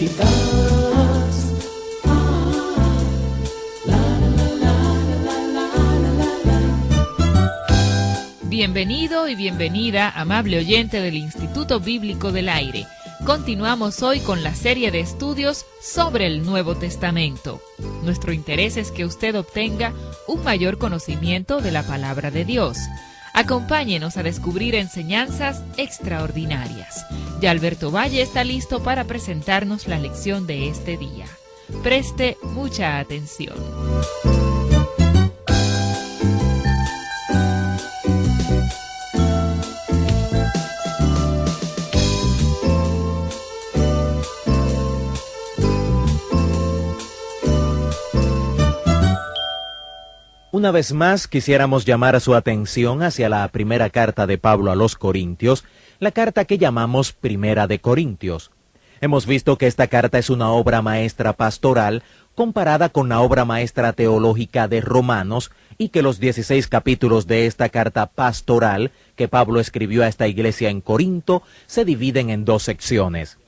necesitas. Bienvenido y bienvenida, amable oyente del Instituto Bíblico del Aire. Continuamos hoy con la serie de estudios sobre el Nuevo Testamento. Nuestro interés es que usted obtenga un mayor conocimiento de la palabra de Dios. Acompáñenos a descubrir enseñanzas extraordinarias. Ya Alberto Valle está listo para presentarnos la lección de este día. Preste mucha atención. Una vez más, quisiéramos llamar su atención hacia la primera carta de Pablo a los Corintios, la carta que llamamos Primera de Corintios. Hemos visto que esta carta es una obra maestra pastoral comparada con la obra maestra teológica de Romanos y que los 16 capítulos de esta carta pastoral que Pablo escribió a esta iglesia en Corinto se dividen en dos secciones.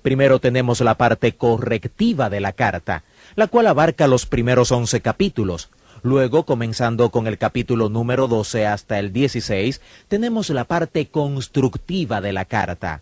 Primero tenemos la parte correctiva de la carta, la cual abarca los primeros 11 capítulos. Luego, comenzando con el capítulo número 12 hasta el 16, tenemos la parte constructiva de la carta.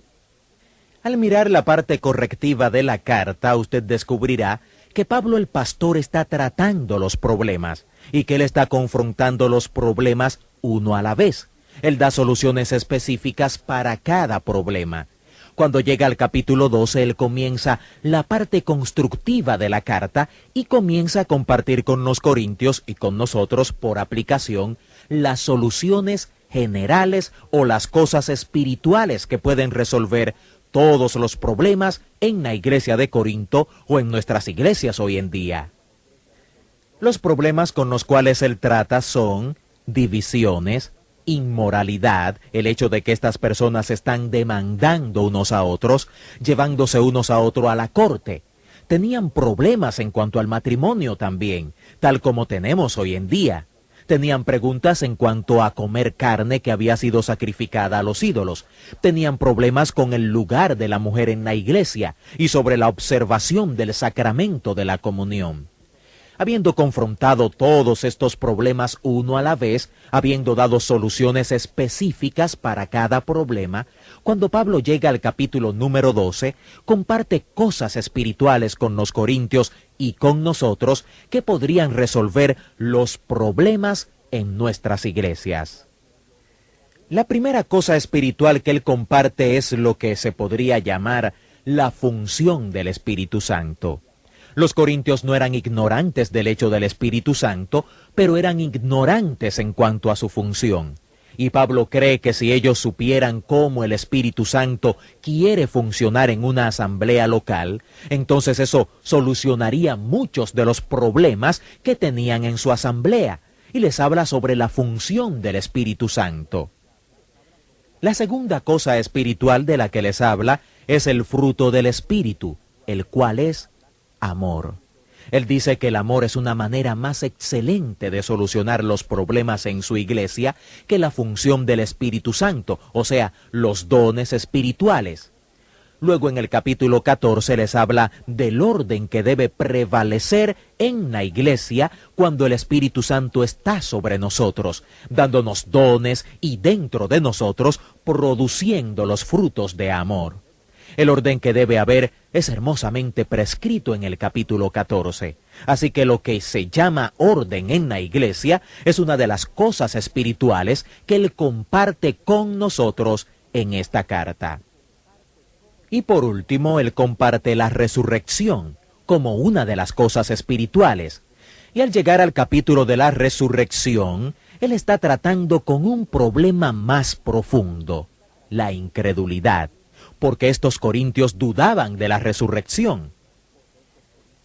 Al mirar la parte correctiva de la carta, usted descubrirá que Pablo el pastor está tratando los problemas y que él está confrontando los problemas uno a la vez. Él da soluciones específicas para cada problema. Cuando llega al capítulo 12, él comienza la parte constructiva de la carta y comienza a compartir con los corintios y con nosotros, por aplicación, las soluciones generales o las cosas espirituales que pueden resolver todos los problemas en la iglesia de Corinto o en nuestras iglesias hoy en día. Los problemas con los cuales él trata son divisiones, inmoralidad, el hecho de que estas personas están demandando unos a otros, llevándose unos a otros a la corte. Tenían problemas en cuanto al matrimonio también, tal como tenemos hoy en día. Tenían preguntas en cuanto a comer carne que había sido sacrificada a los ídolos. Tenían problemas con el lugar de la mujer en la iglesia y sobre la observación del sacramento de la comunión. Habiendo confrontado todos estos problemas uno a la vez, habiendo dado soluciones específicas para cada problema, cuando Pablo llega al capítulo número 12, comparte cosas espirituales con los corintios y con nosotros que podrían resolver los problemas en nuestras iglesias. La primera cosa espiritual que él comparte es lo que se podría llamar la función del Espíritu Santo. Los corintios no eran ignorantes del hecho del Espíritu Santo, pero eran ignorantes en cuanto a su función. Y Pablo cree que si ellos supieran cómo el Espíritu Santo quiere funcionar en una asamblea local, entonces eso solucionaría muchos de los problemas que tenían en su asamblea, y les habla sobre la función del Espíritu Santo. La segunda cosa espiritual de la que les habla es el fruto del Espíritu, el cual es amor. Él dice que el amor es una manera más excelente de solucionar los problemas en su iglesia que la función del Espíritu Santo, o sea, los dones espirituales. Luego en el capítulo 14 les habla del orden que debe prevalecer en la iglesia cuando el Espíritu Santo está sobre nosotros, dándonos dones y dentro de nosotros produciendo los frutos de amor. El orden que debe haber es hermosamente prescrito en el capítulo 14. Así que lo que se llama orden en la iglesia es una de las cosas espirituales que él comparte con nosotros en esta carta. Y por último, él comparte la resurrección como una de las cosas espirituales. Y al llegar al capítulo de la resurrección, él está tratando con un problema más profundo, la incredulidad, porque estos corintios dudaban de la resurrección.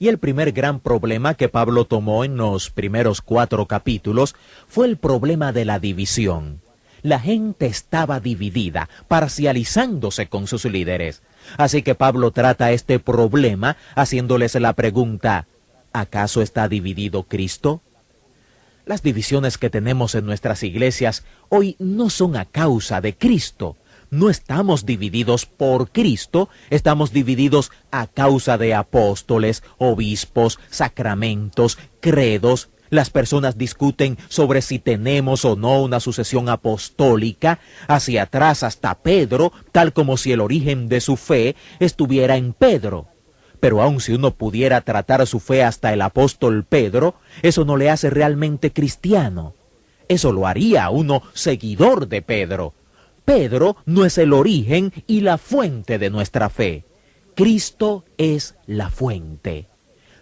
Y el primer gran problema que Pablo tomó en los primeros 4 capítulos fue el problema de la división. La gente estaba dividida, parcializándose con sus líderes. Así que Pablo trata este problema haciéndoles la pregunta, ¿acaso está dividido Cristo? Las divisiones que tenemos en nuestras iglesias hoy no son a causa de Cristo, no estamos divididos por Cristo, estamos divididos a causa de apóstoles, obispos, sacramentos, credos. Las personas discuten sobre si tenemos o no una sucesión apostólica, hacia atrás hasta Pedro, tal como si el origen de su fe estuviera en Pedro. Pero aun si uno pudiera tratar su fe hasta el apóstol Pedro, eso no le hace realmente cristiano. Eso lo haría a uno seguidor de Pedro. Pedro no es el origen y la fuente de nuestra fe. Cristo es la fuente.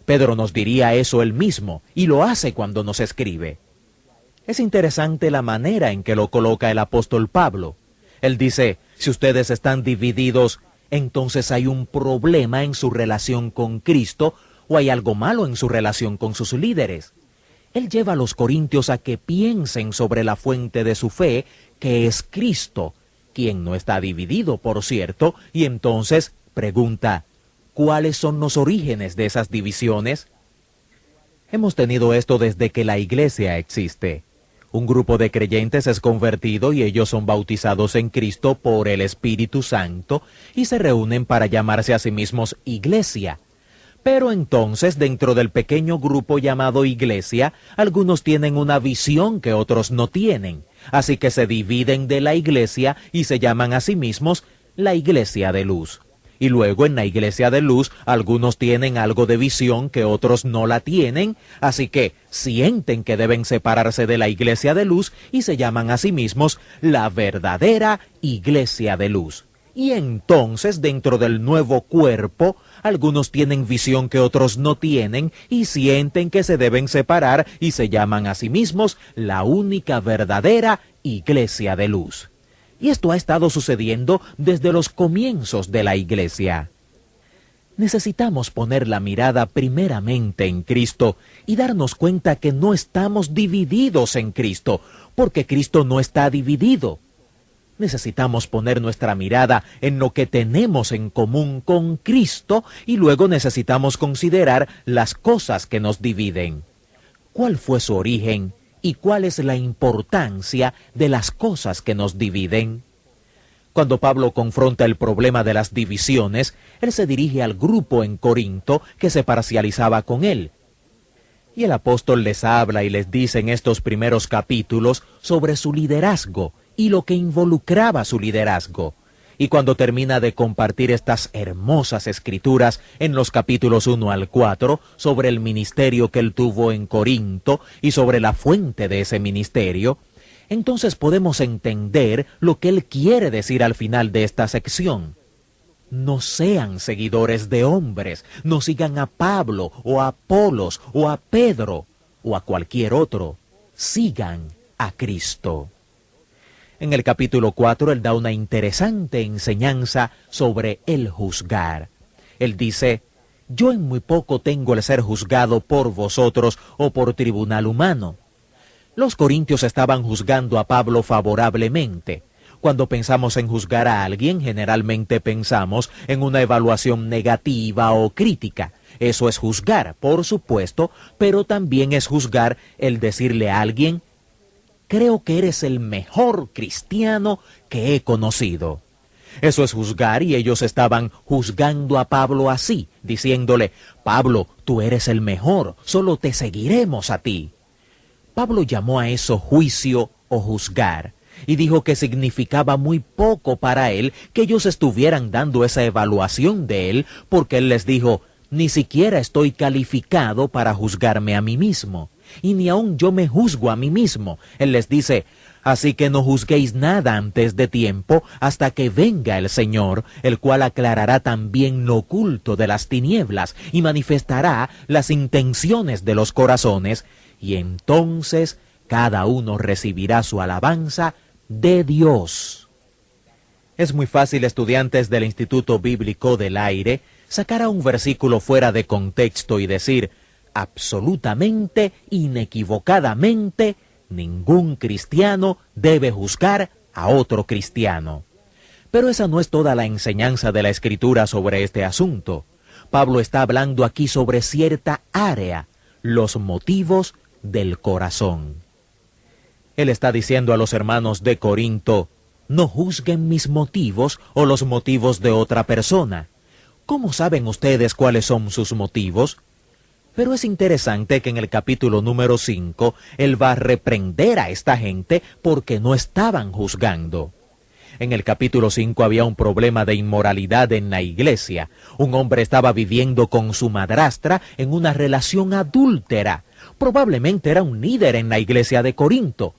Pedro nos diría eso él mismo, y lo hace cuando nos escribe. Es interesante la manera en que lo coloca el apóstol Pablo. Él dice, si ustedes están divididos, entonces hay un problema en su relación con Cristo, o hay algo malo en su relación con sus líderes. Él lleva a los corintios a que piensen sobre la fuente de su fe, que es Cristo, quien no está dividido, por cierto, y entonces pregunta, ¿cuáles son los orígenes de esas divisiones? Hemos tenido esto desde que la iglesia existe. Un grupo de creyentes es convertido y ellos son bautizados en Cristo por el Espíritu Santo y se reúnen para llamarse a sí mismos iglesia. Pero entonces, dentro del pequeño grupo llamado iglesia, algunos tienen una visión que otros no tienen. Así que se dividen de la iglesia y se llaman a sí mismos la iglesia de luz. Y luego en la iglesia de luz, algunos tienen algo de visión que otros no la tienen, así que sienten que deben separarse de la iglesia de luz y se llaman a sí mismos la verdadera iglesia de luz. Y entonces, dentro del nuevo cuerpo, algunos tienen visión que otros no tienen y sienten que se deben separar y se llaman a sí mismos la única verdadera iglesia de luz. Y esto ha estado sucediendo desde los comienzos de la iglesia. Necesitamos poner la mirada primeramente en Cristo y darnos cuenta que no estamos divididos en Cristo, porque Cristo no está dividido. Necesitamos poner nuestra mirada en lo que tenemos en común con Cristo y luego necesitamos considerar las cosas que nos dividen. ¿Cuál fue su origen y cuál es la importancia de las cosas que nos dividen? Cuando Pablo confronta el problema de las divisiones, él se dirige al grupo en Corinto que se parcializaba con él. Y el apóstol les habla y les dice en estos primeros capítulos sobre su liderazgo y lo que involucraba su liderazgo. Y cuando termina de compartir estas hermosas escrituras en los capítulos 1 al 4 sobre el ministerio que él tuvo en Corinto y sobre la fuente de ese ministerio, entonces podemos entender lo que él quiere decir al final de esta sección. No sean seguidores de hombres, no sigan a Pablo o a Apolos o a Pedro o a cualquier otro, sigan a Cristo. En el capítulo 4 él da una interesante enseñanza sobre el juzgar. Él dice, yo en muy poco tengo el ser juzgado por vosotros o por tribunal humano. Los corintios estaban juzgando a Pablo favorablemente. Cuando pensamos en juzgar a alguien, generalmente pensamos en una evaluación negativa o crítica. Eso es juzgar, por supuesto, pero también es juzgar el decirle a alguien, creo que eres el mejor cristiano que he conocido. Eso es juzgar y ellos estaban juzgando a Pablo así, diciéndole, Pablo, tú eres el mejor, solo te seguiremos a ti. Pablo llamó a eso juicio o juzgar y dijo que significaba muy poco para él que ellos estuvieran dando esa evaluación de él, porque él les dijo, ni siquiera estoy calificado para juzgarme a mí mismo. Y ni aun yo me juzgo a mí mismo. Él les dice, así que no juzguéis nada antes de tiempo hasta que venga el Señor, el cual aclarará también lo oculto de las tinieblas y manifestará las intenciones de los corazones, y entonces cada uno recibirá su alabanza de Dios. Es muy fácil, estudiantes del Instituto Bíblico del Aire, sacar a un versículo fuera de contexto y decir, absolutamente, inequivocadamente, ningún cristiano debe juzgar a otro cristiano. Pero esa no es toda la enseñanza de la Escritura sobre este asunto. Pablo está hablando aquí sobre cierta área, los motivos del corazón. Él está diciendo a los hermanos de Corinto, No juzguen mis motivos o los motivos de otra persona. ¿Cómo saben ustedes cuáles son sus motivos? Pero es interesante que en el capítulo número 5, él va a reprender a esta gente porque no estaban juzgando. En el capítulo 5 había un problema de inmoralidad en la iglesia. Un hombre estaba viviendo con su madrastra en una relación adúltera. Probablemente era un líder en la iglesia de Corinto.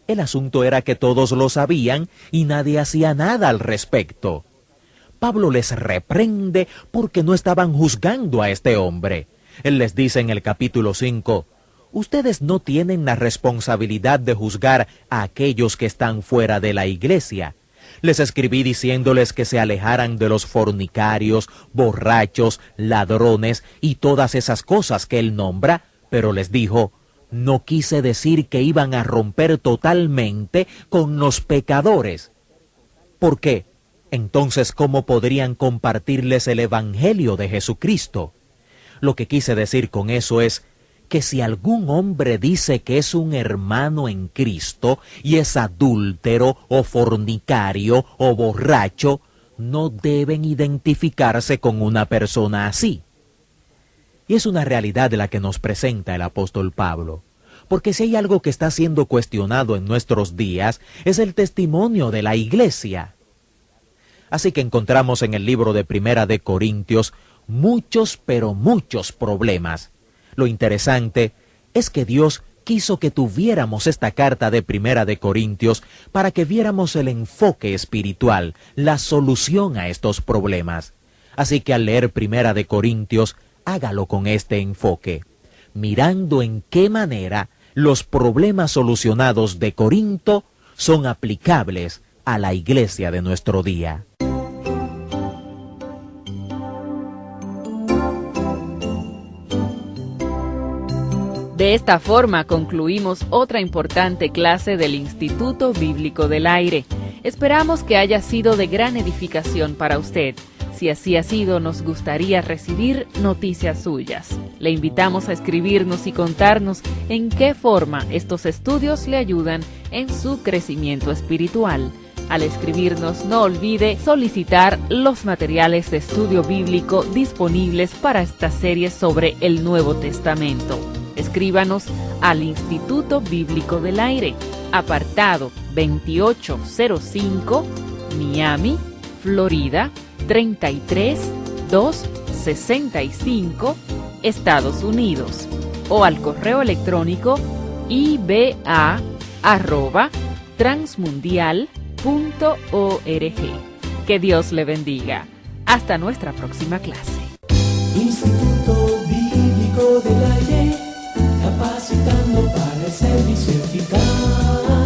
El asunto era que todos lo sabían y nadie hacía nada al respecto. Pablo les reprende porque no estaban juzgando a este hombre. Él les dice en el capítulo 5, ustedes no tienen la responsabilidad de juzgar a aquellos que están fuera de la iglesia. Les escribí diciéndoles que se alejaran de los fornicarios, borrachos, ladrones y todas esas cosas que él nombra, pero les dijo, no quise decir que iban a romper totalmente con los pecadores. ¿Por qué? Entonces, ¿cómo podrían compartirles el Evangelio de Jesucristo? Lo que quise decir con eso es que si algún hombre dice que es un hermano en Cristo y es adúltero o fornicario o borracho, no deben identificarse con una persona así. Y es una realidad la que nos presenta el apóstol Pablo, porque si hay algo que está siendo cuestionado en nuestros días, es el testimonio de la iglesia. Así que encontramos en el libro de Primera de Corintios muchos, pero muchos problemas. Lo interesante es que Dios quiso que tuviéramos esta carta de Primera de Corintios para que viéramos el enfoque espiritual, la solución a estos problemas. Así que al leer Primera de Corintios, hágalo con este enfoque, mirando en qué manera los problemas solucionados de Corinto son aplicables a la iglesia de nuestro día. De esta forma concluimos otra importante clase del Instituto Bíblico del Aire. Esperamos que haya sido de gran edificación para usted. Si así ha sido, nos gustaría recibir noticias suyas. Le invitamos a escribirnos y contarnos en qué forma estos estudios le ayudan en su crecimiento espiritual. Al escribirnos, no olvide solicitar los materiales de estudio bíblico disponibles para esta serie sobre el Nuevo Testamento. Escríbanos al Instituto Bíblico del Aire, apartado 2805, Miami, Florida, 33265, Estados Unidos, o al correo electrónico iba@transmundial.org. Que Dios le bendiga. Hasta nuestra próxima clase. Instituto Bíblico del Aire, capacitando para el servicio eficaz.